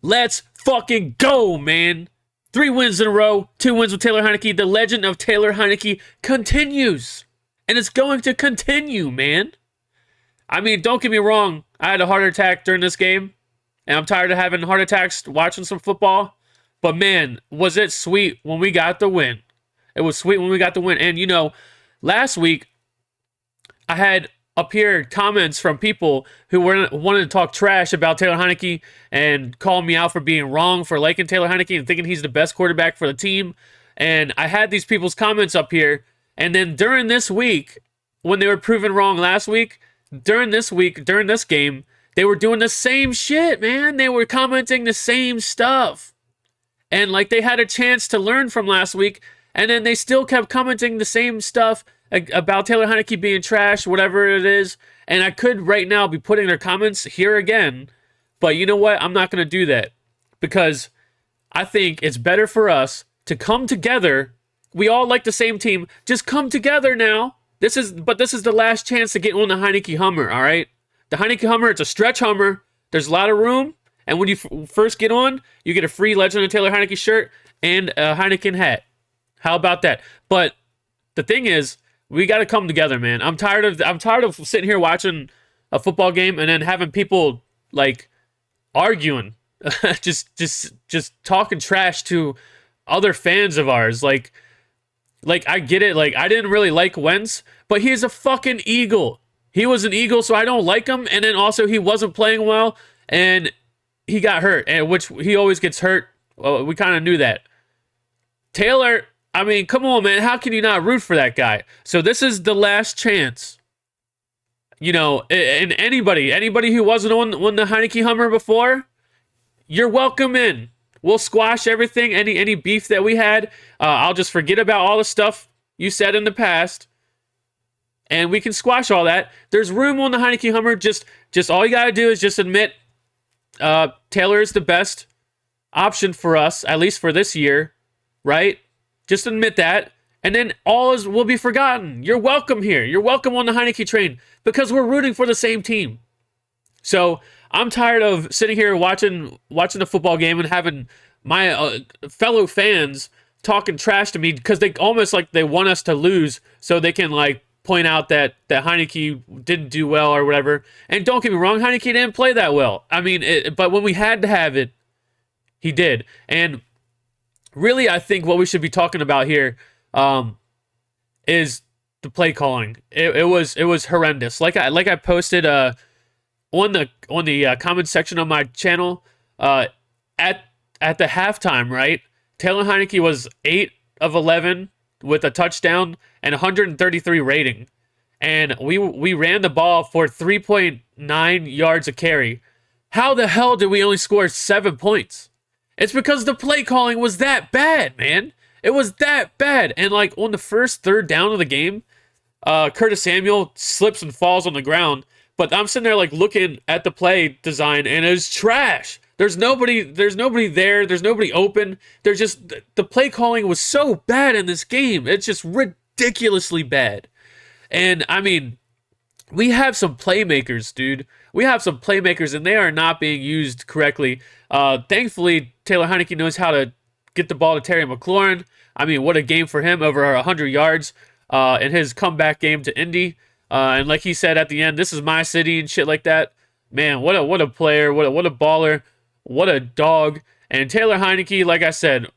Let's fucking go, man. 3 wins in a row, 2 wins with Taylor Heinicke. The legend of Taylor Heinicke continues. And it's going to continue, man. I mean, don't get me wrong. I had a heart attack during this game. And I'm tired of having heart attacks watching some football. But man, was it sweet when we got the win. It was sweet when we got the win. And you know, last week, I had up here comments from people who wanted to talk trash about Taylor Heinicke and call me out for being wrong for liking Taylor Heinicke and thinking he's the best quarterback for the team. And I had these people's comments up here. And then during this week, when they were proven wrong last week, during this game, they were doing the same shit, man. They were commenting the same stuff. And like they had a chance to learn from last week, and then they still kept commenting the same stuff about Taylor Heinicke being trash, whatever it is. And I could right now be putting their comments here again, but you know what? I'm not going to do that because I think it's better for us to come together. We all like the same team. Just come together now. This is the last chance to get on the Heinicke Hummer, all right? The Heinicke Hummer, it's a stretch Hummer. There's a lot of room. And when you first get on, you get a free Legend of Taylor Heinicke shirt and a Heineken hat. How about that? But the thing is, we got to come together, man. I'm tired of sitting here watching a football game and then having people like arguing, just talking trash to other fans of ours. Like I get it. Like I didn't really like Wentz, but he's a fucking Eagle. He was an Eagle, so I don't like him. And then also he wasn't playing well, and he got hurt, and which he always gets hurt. Well, we kind of knew that. Taylor, I mean, come on, man. How can you not root for that guy? So this is the last chance. You know, and anybody who wasn't on the Heinicke Hummer before, you're welcome in. We'll squash everything, any beef that we had. I'll just forget about all the stuff you said in the past, and we can squash all that. There's room on the Heinicke Hummer. Just all you gotta do is just admit Taylor is the best option for us, at least for this year, right? Just admit that, and then will be forgotten. You're welcome here. You're welcome on the Heinicke train because we're rooting for the same team. So I'm tired of sitting here watching the football game and having my fellow fans talking trash to me because they almost like they want us to lose so they can like point out that Heinicke didn't do well or whatever. And don't get me wrong, Heinicke didn't play that well. I mean, but when we had to have it, he did. And really, I think what we should be talking about here is the play calling. It was horrendous. Like I posted on the comment section of my channel at the halftime, right? Taylor Heinicke was 8 of 11 with a touchdown and 133 rating, and we ran the ball for 3.9 yards a carry. How the hell did we only score 7 points? It's because the play calling was that bad, man. It was that bad. And like on the first third down of the game, Curtis Samuel slips and falls on the ground. But I'm sitting there like looking at the play design, and it's trash. There's nobody there. There's nobody open. There's just the play calling was so bad in this game. It's just ridiculously bad. And I mean, we have some playmakers, dude. We have some playmakers, and they are not being used correctly. Thankfully, Taylor Heinicke knows how to get the ball to Terry McLaurin. I mean, what a game for him, over 100 yards in his comeback game to Indy. And like he said at the end, this is my city and shit like that. Man, what a player, what a baller, what a dog. And Taylor Heinicke, like I said,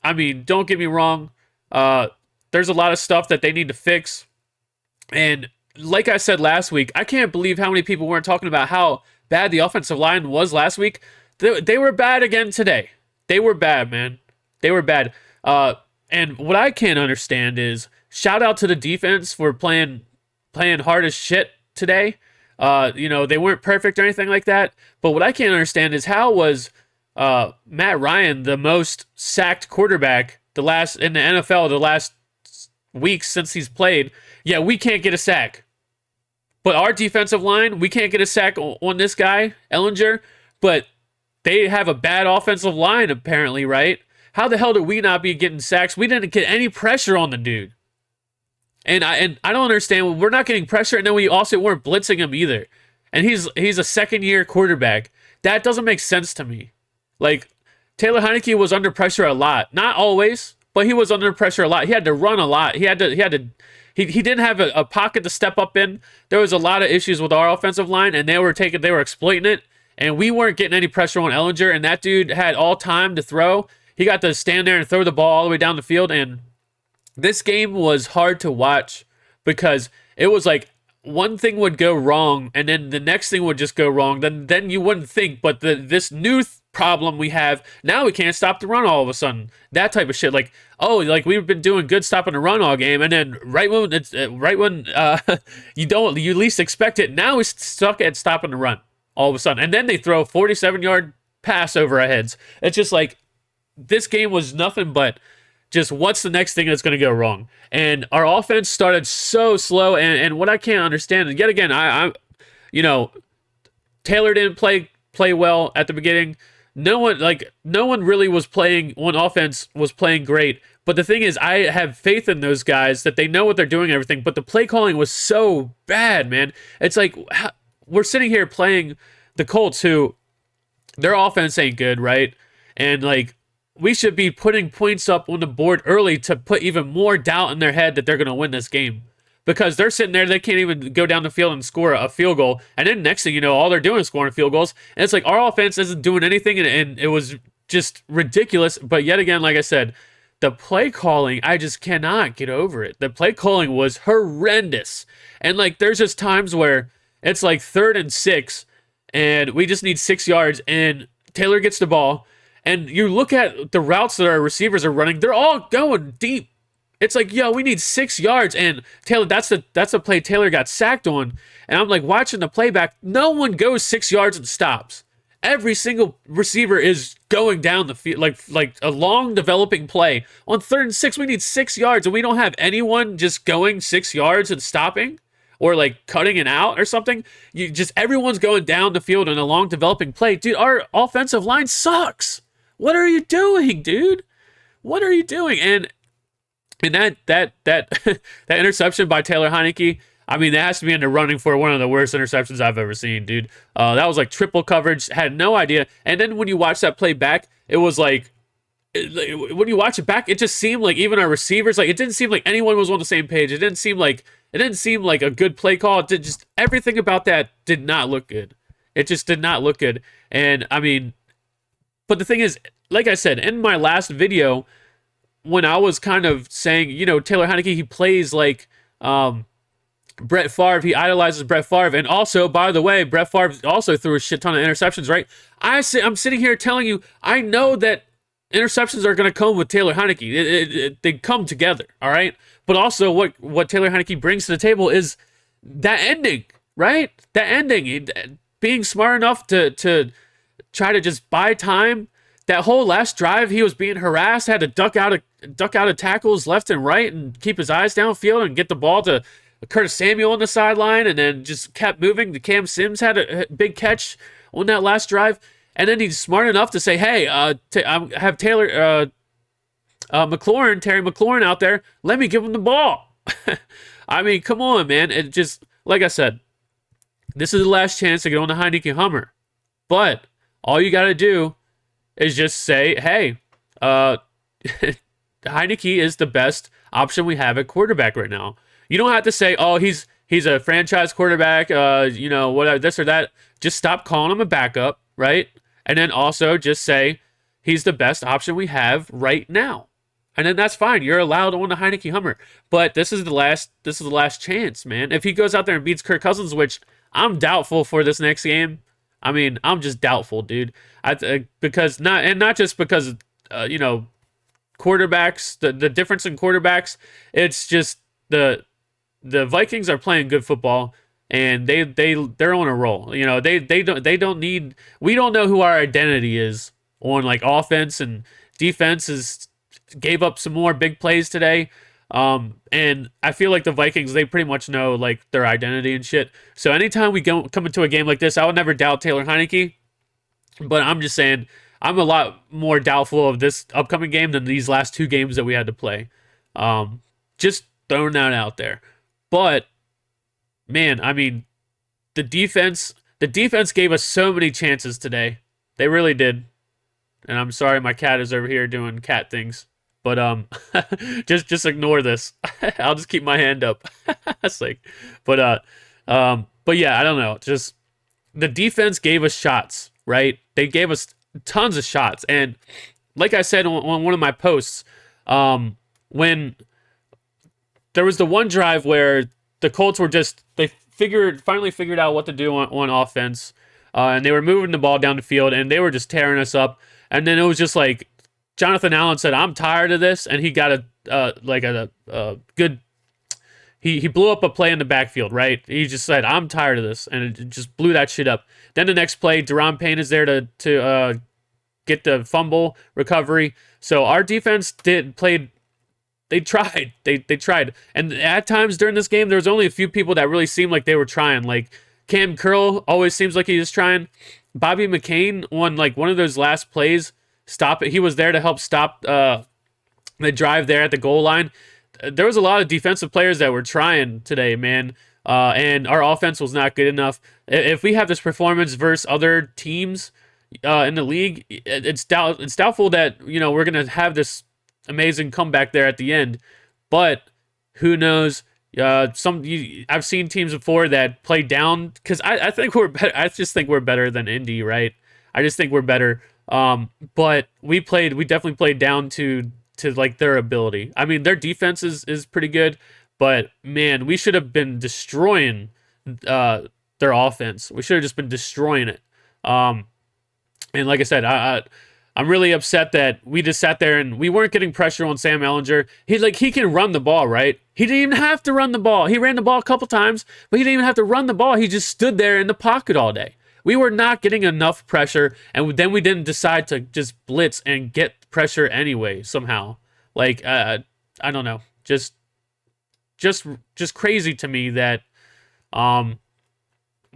I mean, don't get me wrong. There's a lot of stuff that they need to fix. And like I said last week, I can't believe how many people weren't talking about how bad the offensive line was last week. They were bad again today. They were bad, man. They were bad. And what I can't understand is, shout out to the defense for playing hard as shit today. You know, they weren't perfect or anything like that. But what I can't understand is, how was Matt Ryan the most sacked quarterback in the NFL the last weeks since he's played? Yeah, we can't get a sack. But our defensive line, we can't get a sack on this guy, Ellinger. But they have a bad offensive line, apparently, right? How the hell did we not be getting sacks? We didn't get any pressure on the dude. And I don't understand. We're not getting pressure, and then we also weren't blitzing him either. And he's a second-year quarterback. That doesn't make sense to me. Like, Taylor Heinicke was under pressure a lot. Not always, but he was under pressure a lot. He had to run a lot. He didn't have a pocket to step up in. There was a lot of issues with our offensive line, and they were exploiting it, and we weren't getting any pressure on Ellinger, and that dude had all time to throw. He got to stand there and throw the ball all the way down the field, and this game was hard to watch because it was like one thing would go wrong and then the next thing would just go wrong. Then you wouldn't think, but this new problem we have now, we can't stop the run all of a sudden. That type of shit. Like, oh, like we've been doing good stopping the run all game, and then right when you least expect it, now we're stuck at stopping the run all of a sudden, and then they throw a 47-yard pass over our heads. It's just like this game was nothing but just what's the next thing that's going to go wrong. And our offense started so slow, and what I can't understand, and yet again, I you know, Taylor didn't play well at the beginning. No one really was playing on offense was playing great. But the thing is, I have faith in those guys that they know what they're doing and everything, but the play calling was so bad, man. It's like we're sitting here playing the Colts, who their offense ain't good, right? And like, we should be putting points up on the board early to put even more doubt in their head that they're going to win this game. Because they're sitting there, they can't even go down the field and score a field goal. And then next thing you know, all they're doing is scoring field goals. And it's like our offense isn't doing anything, and it was just ridiculous. But yet again, like I said, the play calling, I just cannot get over it. The play calling was horrendous. And like, there's just times where it's like 3rd and 6, and we just need 6 yards, and Taylor gets the ball. And you look at the routes that our receivers are running, they're all going deep. It's like, yo, we need 6 yards. And Taylor, that's the play Taylor got sacked on. And I'm like watching the playback. No one goes 6 yards and stops. Every single receiver is going down the field, like a long developing play. On 3rd and 6, we need 6 yards, and we don't have anyone just going 6 yards and stopping or like cutting it out or something. Everyone's going down the field in a long developing play. Dude, our offensive line sucks. What are you doing, dude? What are you doing? And that that interception by Taylor Heinicke, I mean, that has to be in the running for one of the worst interceptions I've ever seen, dude. That was like triple coverage. Had no idea. And then when you watch that play back, it was like, when you watch it back, it just seemed like even our receivers, like it didn't seem like anyone was on the same page. It didn't seem like a good play call. It did just everything about that did not look good. It just did not look good. And I mean, but the thing is, like I said in my last video, when I was kind of saying, you know, Taylor Heinicke, he plays like Brett Favre. He idolizes Brett Favre. And also, by the way, Brett Favre also threw a shit ton of interceptions, right? I'm sitting here telling you, I know that interceptions are going to come with Taylor Heinicke. They come together, all right? But also what Taylor Heinicke brings to the table is that ending, right? That ending. Being smart enough to try to just buy time. That whole last drive, he was being harassed, had to duck out of tackles left and right and keep his eyes downfield and get the ball to Curtis Samuel on the sideline, and then just kept moving. The Cam Sims had a big catch on that last drive, and then he's smart enough to say, hey, I have Terry McLaurin out there. Let me give him the ball. I mean, come on, man. It just, like I said, this is the last chance to get on the Heinicke Hummer. But all you got to do is just say, hey, Heinicke is the best option we have at quarterback right now. You don't have to say, oh, he's a franchise quarterback, whatever, this or that. Just stop calling him a backup, right? And then also just say he's the best option we have right now. And then that's fine. You're allowed on the Heinicke Hummer. But this is the last chance, man. If he goes out there and beats Kirk Cousins, which I'm doubtful for this next game. I mean, I'm just doubtful, dude. Because not just because quarterbacks, the difference in quarterbacks. It's just the Vikings are playing good football, and they're on a roll. You know, they don't need. We don't know who our identity is on like offense, and defense gave up some more big plays today. And I feel like the Vikings, they pretty much know like their identity and shit. So anytime we come into a game like this, I would never doubt Taylor Heinicke. But I'm just saying, I'm a lot more doubtful of this upcoming game than these last 2 games that we had to play. Just throwing that out there. But man, I mean, the defense gave us so many chances today. They really did. And I'm sorry, my cat is over here doing cat things. But just ignore this. I'll just keep my hand up. It's like, but yeah, I don't know. Just the defense gave us shots, right? They gave us tons of shots, and like I said on one of my posts, when there was the one drive where the Colts were just they finally figured out what to do on offense, and they were moving the ball down the field, and they were just tearing us up. And then it was just like Jonathan Allen said, "I'm tired of this," and he got a good. He blew up a play in the backfield, right? He just said, "I'm tired of this," and it just blew that shit up. Then the next play, Deron Payne is there to get the fumble recovery. So our defense played. They tried. They tried. And at times during this game, there was only a few people that really seemed like they were trying. Like Cam Curl always seems like he was trying. Bobby McCain on like one of those last plays, stop it. He was there to help stop the drive there at the goal line. There was a lot of defensive players that were trying today, man. And our offense was not good enough. If we have this performance versus other teams in the league, it's doubtful that we're gonna have this amazing comeback there at the end. But who knows? I've seen teams before that play down because I think we're better. I just think we're better than Indy, right? I just think we're better. But we definitely played down to like their ability. I mean, their defense is pretty good, but man, we should have been destroying their offense. We should have just been destroying it. And like I said, I'm really upset that we just sat there and we weren't getting pressure on Sam Ehlinger. He can run the ball, right? He didn't even have to run the ball. He ran the ball a couple times, but he didn't even have to run the ball. He just stood there in the pocket all day. We were not getting enough pressure, and then we didn't decide to just blitz and get pressure anyway somehow. Like I don't know, just crazy to me that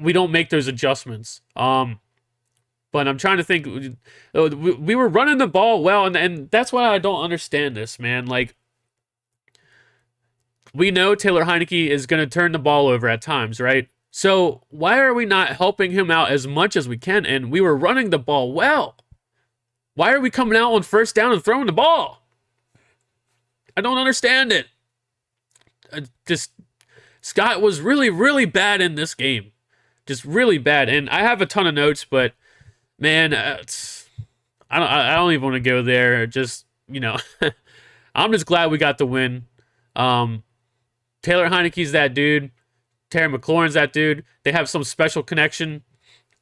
we don't make those adjustments. But I'm trying to think. We were running the ball well, and that's why I don't understand this, man. Like, we know Taylor Heinicke is going to turn the ball over at times, right? So why are we not helping him out as much as we can? And we were running the ball well. Why are we coming out on first down and throwing the ball? I don't understand it. Scott was really, really bad in this game. Just really bad. And I have a ton of notes, but man, I don't even want to go there. Just, I'm just glad we got the win. Taylor Heinicke's that dude. Terry McLaurin's that dude. They have some special connection.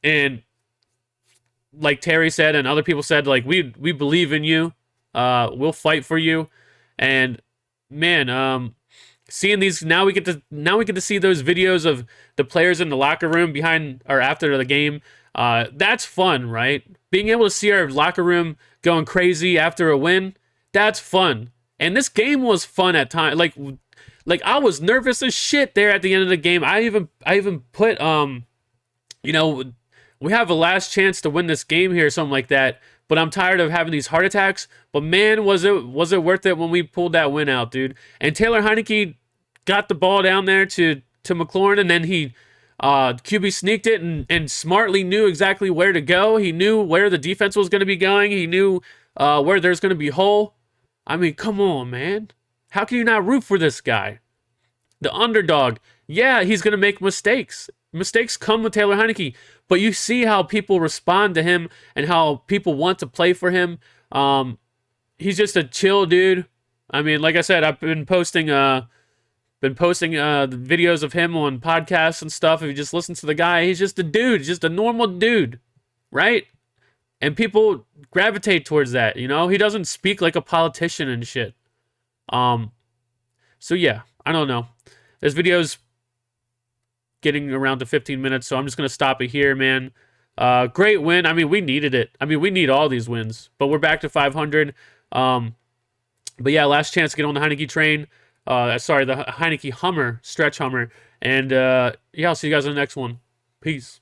And like Terry said and other people said, like, we believe in you. We'll fight for you. And man, seeing these now we get to see those videos of the players in the locker room behind or after the game. That's fun, right? Being able to see our locker room going crazy after a win, that's fun. And this game was fun at times. Like I was nervous as shit there at the end of the game. I even put we have a last chance to win this game here, something like that. But I'm tired of having these heart attacks. But man, was it worth it when we pulled that win out, dude? And Taylor Heinicke got the ball down there to McLaurin, and then he QB sneaked it and smartly knew exactly where to go. He knew where the defense was going to be going. He knew where there's going to be hole. I mean, come on, man. How can you not root for this guy? The underdog. Yeah, he's going to make mistakes. Mistakes come with Taylor Heinicke. But you see how people respond to him and how people want to play for him. He's just a chill dude. I mean, like I said, I've been posting videos of him on podcasts and stuff. If you just listen to the guy, he's just a dude, just a normal dude, right? And people gravitate towards that, He doesn't speak like a politician and shit. So yeah, I don't know. This video's getting around to 15 minutes, so I'm just gonna stop it here, man. Great win. I mean, we needed it. I mean, we need all these wins, but we're back to 500. But yeah, last chance to get on the Heinicke train. The Heinicke Hummer, stretch Hummer. And yeah, I'll see you guys on the next one. Peace.